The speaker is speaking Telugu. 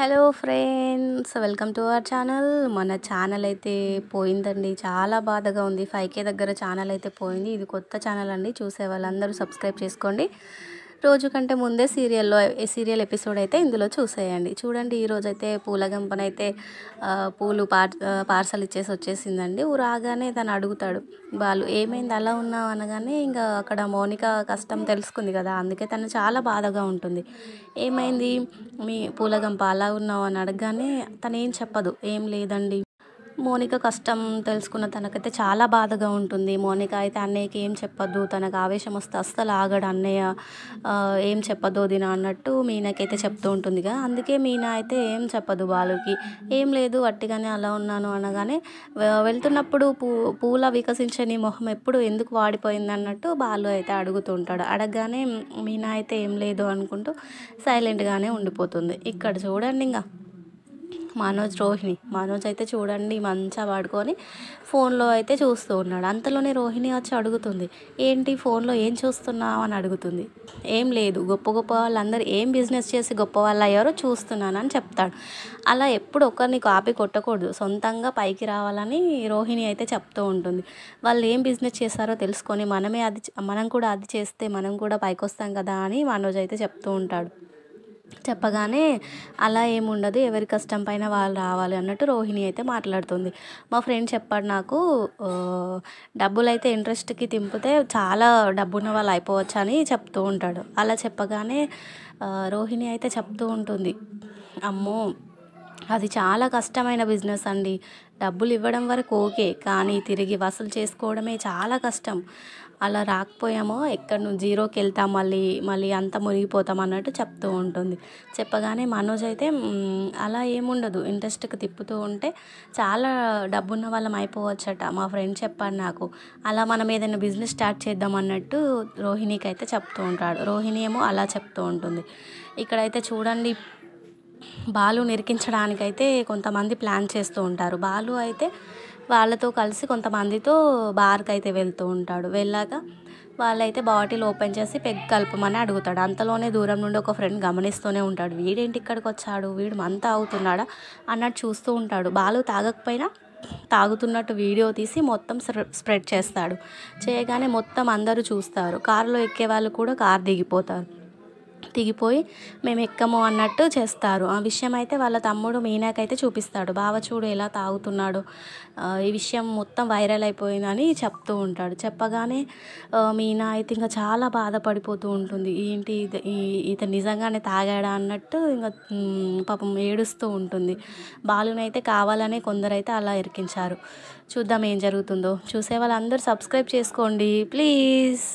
Hello friends, welcome to our channel. మన ఛానల్ అయితే పోయిందండి, చాలా బాధగా ఉంది. 5K దగ్గర ఛానల్ అయితే పోయింది. ఇది కొత్త ఛానల్ అండి, చూసే వాళ్ళందరూ సబ్స్క్రైబ్ చేసుకోండి. రోజు కంటే ముందే సీరియల్ ఎపిసోడ్ అయితే ఇందులో చూసేయండి. చూడండి, ఈరోజైతే పూలగంపనైతే పూలు పార్సల్ ఇచ్చేసి వచ్చేసిందండి. రాగానే తను అడుగుతాడు, వాళ్ళు ఏమైంది అలా ఉన్నావు అనగానే ఇంకా అక్కడ మౌనిక కష్టం తెలుసుకుంది కదా, అందుకే తను చాలా బాధగా ఉంటుంది. ఏమైంది మీ పూలగంప అలా ఉన్నావు అని అడగగానే తను ఏం చెప్పదు, ఏం లేదండి. మౌనిక కష్టం తెలుసుకున్న తనకైతే చాలా బాధగా ఉంటుంది. మౌనిక అయితే అన్నయ్యకి ఏం చెప్పదు, తనకు ఆవేశం వస్తే అస్సలు ఆగడు అన్నయ్య, ఏం చెప్పదు వదిన అన్నట్టు మీనాకైతే చెప్తూ ఉంటుందిగా. అందుకే మీనా అయితే ఏం చెప్పదు బాలుకి. ఏం లేదు, వట్టిగానే అలా ఉన్నాను అనగానే వెళ్తున్నప్పుడు పూల వికసించే నీ మొహం ఎప్పుడు ఎందుకు వాడిపోయింది అన్నట్టు బాలు అయితే అడుగుతూ ఉంటాడు. అడగగానే మీనా అయితే ఏం లేదు అనుకుంటూ సైలెంట్గానే ఉండిపోతుంది. ఇక్కడ చూడండి, ఇంకా మనోజ్ అయితే చూడండి మంచిగా పడుకొని ఫోన్లో అయితే చూస్తూ ఉన్నాడు. అంతలోనే రోహిణి వచ్చి అడుగుతుంది, ఏంటి ఫోన్లో ఏం చూస్తున్నావు అని అడుగుతుంది. ఏం లేదు, గొప్ప గొప్ప వాళ్ళందరూ ఏం బిజినెస్ చేసి గొప్ప వాళ్ళు అయ్యారో చూస్తున్నానని చెప్తాడు. అలా ఎప్పుడు ఒకరిని కాపీ కొట్టకూడదు, సొంతంగా పైకి రావాలని రోహిణి అయితే చెప్తూ ఉంటుంది. వాళ్ళు ఏం బిజినెస్ చేశారో తెలుసుకొని మనం కూడా అది చేస్తే మనం కూడా పైకి వస్తాం కదా అని మనోజ్ అయితే చెప్తూ ఉంటాడు. చెప్పగానే అలా ఏముండదు, ఎవరి కష్టం పైన వాళ్ళు రావాలి అన్నట్టు రోహిణి అయితే మాట్లాడుతుంది. మా ఫ్రెండ్ చెప్పాడు నాకు, డబ్బులు అయితే ఇంట్రెస్ట్కి తింపితే చాలా డబ్బున్న వాళ్ళు అయిపోవచ్చు అని చెప్తూ ఉంటాడు. అలా చెప్పగానే రోహిణి అయితే చెప్తూ ఉంటుంది, అమ్మో అది చాలా కష్టమైన బిజినెస్ అండి. డబ్బులు ఇవ్వడం వరకు ఓకే, కానీ తిరిగి వసూలు చేసుకోవడమే చాలా కష్టం. అలా రాకపోయామో ఎక్కడ నుంచి జీరోకి వెళ్తాం, మళ్ళీ అంతా మునిగిపోతాం అన్నట్టు చెప్తూ ఉంటుంది. చెప్పగానే మనోజ్ అయితే అలా ఏముండదు, ఇంట్రెస్ట్కి తిప్పుతూ ఉంటే చాలా డబ్బున్న వాళ్ళం అయిపోవచ్చట, మా ఫ్రెండ్ చెప్పాడు నాకు. అలా మనం ఏదైనా బిజినెస్ స్టార్ట్ చేద్దాం అన్నట్టు రోహిణికి అయితే చెప్తూ ఉంటాడు. రోహిణి ఏమో అలా చెప్తూ ఉంటుంది. ఇక్కడైతే చూడండి, బాలు నిరికించడానికైతే కొంతమంది ప్లాన్ చేస్తూ ఉంటారు. బాలు అయితే వాళ్ళతో కలిసి కొంతమందితో బార్కి అయితే వెళ్తూ ఉంటాడు. వెళ్ళాక వాళ్ళైతే బాటిల్ ఓపెన్ చేసి పెగ్ కలపమని అడుగుతాడు. అంతలోనే దూరం నుండి ఒక ఫ్రెండ్ గమనిస్తూనే ఉంటాడు, వీడేంటి ఇక్కడికి వచ్చాడు, వీడు మంతా అవుతున్నాడా అన్నట్టు చూస్తూ ఉంటాడు. బాలు తాగకపోయినా తాగుతున్నట్టు వీడియో తీసి మొత్తం స్ప్రెడ్ చేస్తాడు. చేయగానే మొత్తం అందరూ చూస్తారు. కారులో ఎక్కే వాళ్ళు కూడా కారు దిగిపోయి మేము ఎక్కము అన్నట్టు చేస్తారు. ఆ విషయం అయితే వాళ్ళ తమ్ముడు మీనాకైతే చూపిస్తాడు. బావ చూడు ఎలా తాగుతున్నాడు, ఈ విషయం మొత్తం వైరల్ అయిపోయిందని చెప్తూ ఉంటాడు. చెప్పగానే మీనా అయితే ఇంకా చాలా బాధపడిపోతూ ఉంటుంది. ఏంటి ఇతను నిజంగానే తాగాడా అన్నట్టు ఇంకా పాపం ఏడుస్తూ ఉంటుంది. బాలునైతే కావాలనే కొందరైతే అలా ఇరికించారు. చూద్దాం ఏం జరుగుతుందో. చూసే వాళ్ళందరూ సబ్స్క్రైబ్ చేసుకోండి ప్లీజ్.